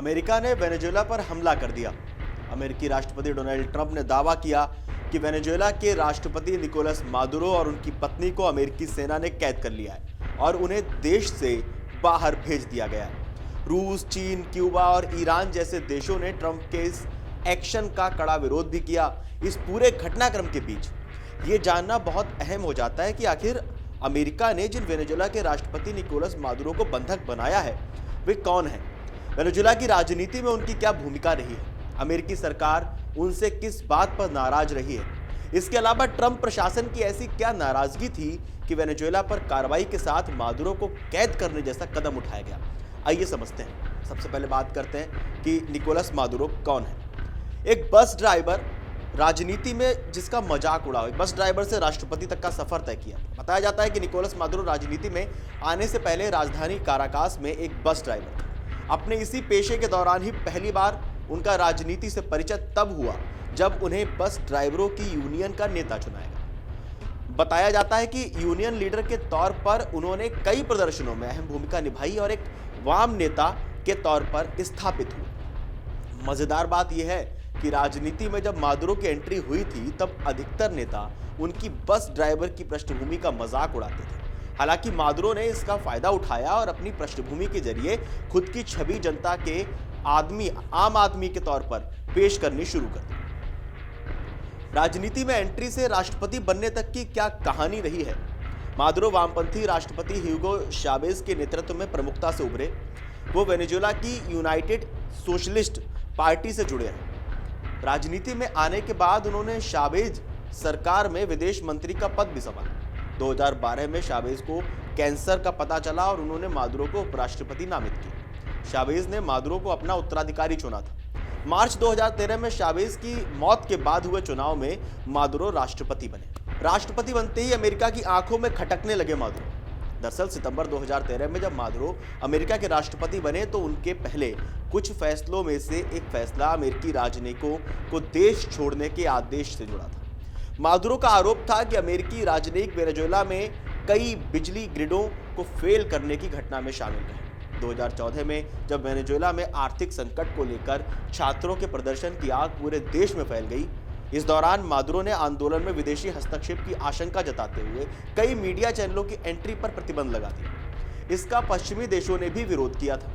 America ने Venezuela पर हमला कर दिया। अमेरिकी राष्ट्रपति डोनाल्ड ट्रंप ने दावा किया कि वेनेजुएला के राष्ट्रपति निकोलस मादुरो और उनकी पत्नी को अमेरिकी सेना ने कैद कर लिया है और उन्हें देश से बाहर भेज दिया गया है। रूस, चीन, क्यूबा और ईरान जैसे देशों ने ट्रंप के इस एक्शन का कड़ा विरोध भी किया। इस पूरे घटनाक्रम के बीच ये जानना बहुत अहम हो जाता है कि आखिर अमेरिका ने जिन वेनेजुएला के राष्ट्रपति निकोलस मादुरो को बंधक बनाया है वे कौन हैं? वेनेजुएला की राजनीति में उनकी क्या भूमिका रही है? अमेरिकी सरकार उनसे किस बात पर नाराज रही है? इसके अलावा ट्रंप प्रशासन की ऐसी क्या नाराजगी थी कि वेनेजुएला पर कार्रवाई के साथ मादुरो को कैद करने जैसा कदम उठाया गया? आइए समझते हैं। सबसे पहले बात करते हैं कि निकोलस मादुरो कौन है। एक बस ड्राइवर, राजनीति में जिसका मजाक उड़ा, एक बस ड्राइवर से राष्ट्रपति तक का सफर तय किया। बताया जाता है कि निकोलस मादुरो राजनीति में आने से पहले राजधानी काराकास में एक बस ड्राइवर थे। अपने इसी पेशे के दौरान ही पहली बार उनका राजनीति से परिचय तब हुआ जब उन्हें बस ड्राइवरों की यूनियन का नेता चुनाया गया। बताया जाता है कि यूनियन लीडर के तौर पर उन्होंने कई प्रदर्शनों में अहम भूमिका निभाई और एक वाम नेता के तौर पर स्थापित हुए। मजेदार बात यह है कि राजनीति में जब मादुरो की एंट्री हुई थी तब अधिकतर नेता उनकी बस ड्राइवर की पृष्ठभूमि का मजाक उड़ाते थे। हालांकि मादुरो ने इसका फायदा उठाया और अपनी पृष्ठभूमि के जरिए खुद की छवि जनता के आम आदमी के तौर पर पेश करनी शुरू कर दी। राजनीति में एंट्री से राष्ट्रपति बनने तक की क्या कहानी रही है? मादुरो वामपंथी राष्ट्रपति ह्यूगो चावेज के नेतृत्व में प्रमुखता से उभरे। वो वेनेजुएला की यूनाइटेड सोशलिस्ट पार्टी से जुड़े हैं। राजनीति में आने के बाद उन्होंने चावेज सरकार में विदेश मंत्री का पद भी संभाला। 2012 में चावेज को कैंसर का पता चला और उन्होंने मादुरो को उपराष्ट्रपति नामित किया। चावेज ने मादुरो को अपना उत्तराधिकारी चुना था। मार्च 2013 में चावेज की मौत के बाद हुए चुनाव में मादुरो राष्ट्रपति बने। राष्ट्रपति बनते ही अमेरिका की आंखों में खटकने लगे मादुरो। दरअसल सितंबर 2013 में जब मादुरो अमेरिका के राष्ट्रपति बने तो उनके पहले कुछ फैसलों में से एक फैसला अमेरिकी राजनयिकों को देश छोड़ने के आदेश से जुड़ा था। मादुरो का आरोप था कि अमेरिकी राजनयिक वेनेजुएला में कई बिजली ग्रिडों को फेल करने की घटना में शामिल रहे। 2014 में जब वेनेजुएला में आर्थिक संकट को लेकर छात्रों के प्रदर्शन की आग पूरे देश में फैल गई, इस दौरान मादुरो ने आंदोलन में विदेशी हस्तक्षेप की आशंका जताते हुए कई मीडिया चैनलों की एंट्री पर प्रतिबंध लगा दिया। इसका पश्चिमी देशों ने भी विरोध किया था।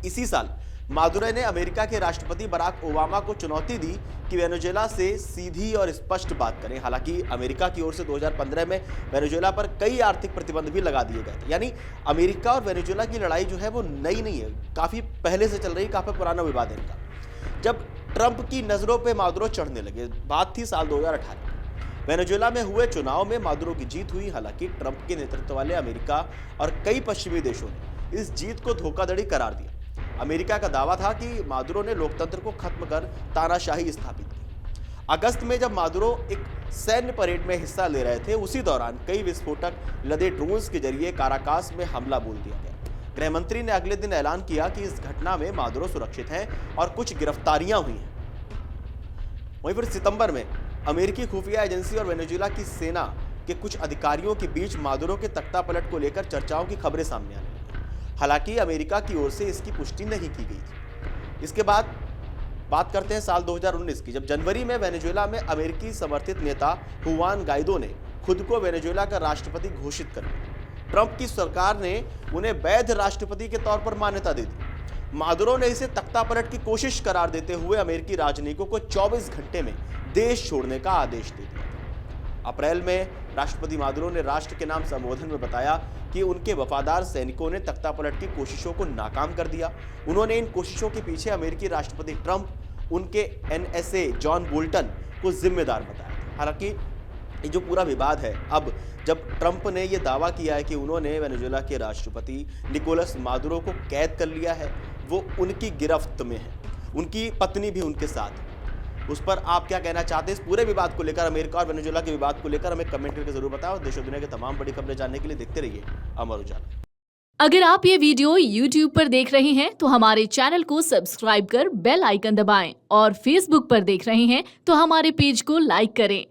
इसी साल मादुरो ने अमेरिका के राष्ट्रपति बराक ओबामा को चुनौती दी कि वेनेजुएला से सीधी और स्पष्ट बात करें। हालांकि अमेरिका की ओर से 2015 में वेनेजुएला पर कई आर्थिक प्रतिबंध भी लगा दिए गए थे। यानी अमेरिका और वेनेजुएला की लड़ाई जो है वो नई नहीं है, काफी पहले से चल रही, काफी पुराना विवाद है इनका। जब ट्रंप की नजरों पे मादुरो चढ़ने लगे, बात थी साल 2018। वेनेजुएला में हुए चुनाव में मादुरो की जीत हुई। हालांकि ट्रंप के नेतृत्व वाले अमेरिका और कई पश्चिमी देशों ने इस जीत को धोखाधड़ी करार दिया। अमेरिका का दावा था कि मादुरो ने लोकतंत्र को खत्म कर तानाशाही स्थापित की। अगस्त में जब मादुरो एक सैन्य परेड में हिस्सा ले रहे थे, उसी दौरान कई विस्फोटक लदे ड्रोन्स के जरिए काराकास में हमला बोल दिया गया। गृह मंत्री ने अगले दिन ऐलान किया कि इस घटना में मादुरो सुरक्षित हैं और कुछ गिरफ्तारियां हुई हैं। वहीं फिर सितंबर में अमेरिकी खुफिया एजेंसी और वेनेजुएला की सेना के कुछ अधिकारियों के बीच मादुरो के तख्तापलट को लेकर चर्चाओं की खबरें सामने आने लगी। हालांकि अमेरिका की ओर से इसकी पुष्टि नहीं की गई थी। इसके बाद बात करते हैं साल 2019 की, जब जनवरी में वेनेजुएला में अमेरिकी समर्थित नेता हुआन गाइडो ने खुद को वेनेजुएला का राष्ट्रपति घोषित कर दिया। ट्रंप की सरकार ने उन्हें वैध राष्ट्रपति के तौर पर मान्यता दे दी। मादुरो ने इसे तख्तापलट की कोशिश करार देते हुए अमेरिकी राजनयिकों को 24 घंटे में देश छोड़ने का आदेश दे दिया। अप्रैल में राष्ट्रपति मादुरो ने राष्ट्र के नाम संबोधन में बताया कि उनके वफादार सैनिकों ने तख्तापलट की कोशिशों को नाकाम कर दिया। उन्होंने इन कोशिशों के पीछे अमेरिकी राष्ट्रपति ट्रंप, उनके एनएसए जॉन बोल्टन को जिम्मेदार बताया। हालांकि ये जो पूरा विवाद है, अब जब ट्रंप ने यह दावा किया है कि उन्होंने वेनेजुएला के राष्ट्रपति निकोलस मादुरो को कैद कर लिया है, वो उनकी गिरफ्त में है, उनकी पत्नी भी उनके साथ। उस पर आप क्या कहना चाहते हैं इस पूरे विवाद को लेकर, अमेरिका और वेनेजुएला के विवाद को लेकर? हमें कमेंट करके जरूर बताओ। देश और दुनिया की तमाम बड़ी खबरें जानने के लिए देखते रहिए अमर उजाला। अगर आप ये वीडियो YouTube पर देख रहे हैं तो हमारे चैनल को सब्सक्राइब कर बेल आइकन दबाएं और Facebook पर देख रहे हैं तो हमारे पेज को लाइक करें।